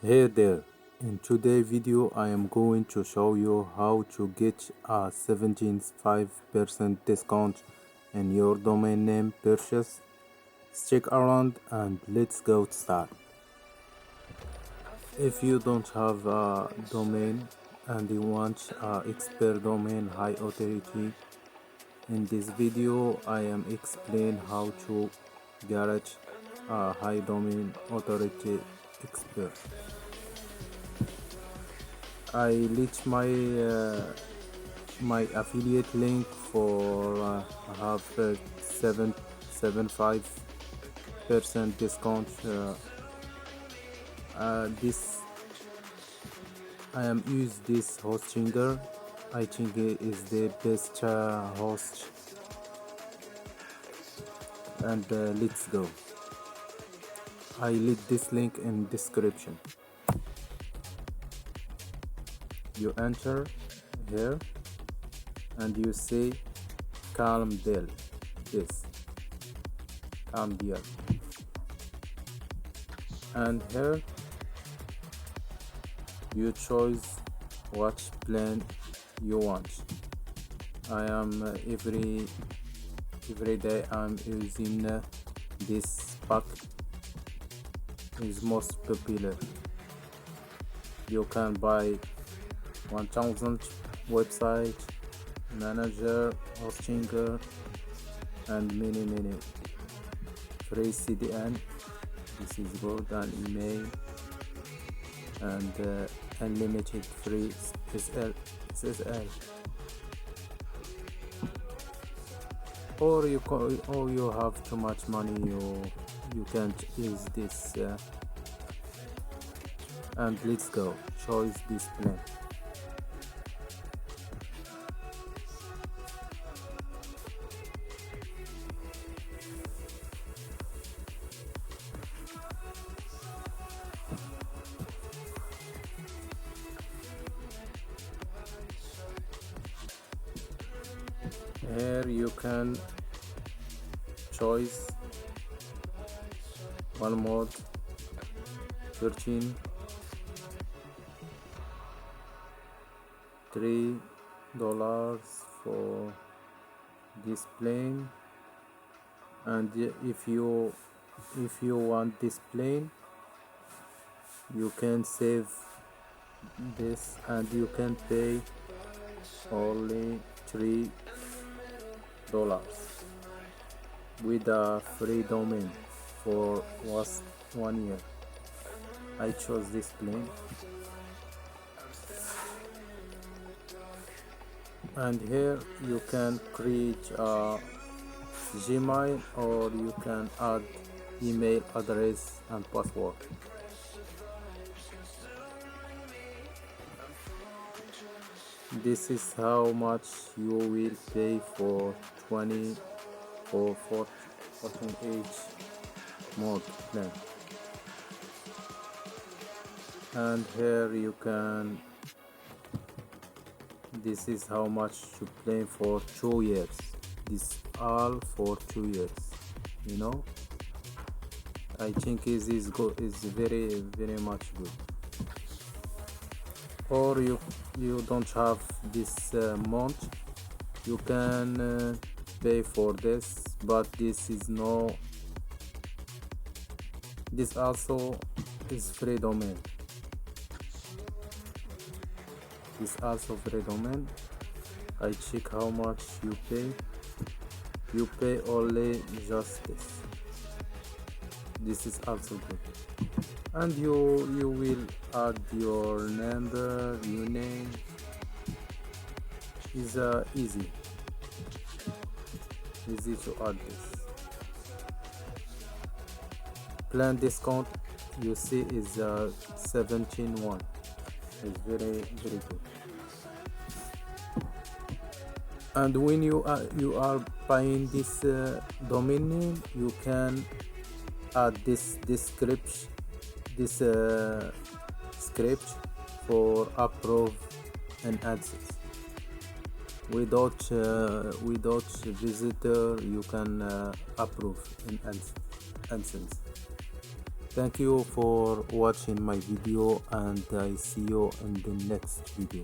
Hey there, in today's video I am going to show you how to get a 75% discount in your domain name purchase. Stick around and let's go start. If you don't have a domain and you want expert domain high authority, in this video I am explain how to get a high domain authority expert. I list my affiliate link for have 75% discount. This I am use this hostinger. I think it is the best host, and let's go. I leave this link in description. You enter here and you say calm deal, this calm deal, and here you choose what plan you want. I am every day I'm using this pack, is most popular. You can buy 1000 website manager, hostinger, and many free CDN. This is good, and email, and unlimited free SSL. Or you have too much money, you can't use this. And let's go. Choose this plan. Here you can choose one mode, 13, $3 for this plane, and if you want this plane, you can save this and you can pay only $3 with a free domain for 1 year. I chose this plane, and here you can create a Gmail, or you can add email address and password. This is how much you will pay for 20 or 14 mode plan. And here you can, this is how much to play for 2 years. This all for 2 years, you know. I think it is good, is very much good. Or you don't have this month, you can pay for this, but this is no, this also is free domain. This also free domain. I check how much you pay. You pay only just this. This is also good, and you will add your number, your name. Is easy to add this. Plan discount, you see, is 17.1. It's very good. And when you are buying this domain name, you can add this script for approve and access. Without visitor, you can approve and access. Thank you for watching my video, and I see you in the next video.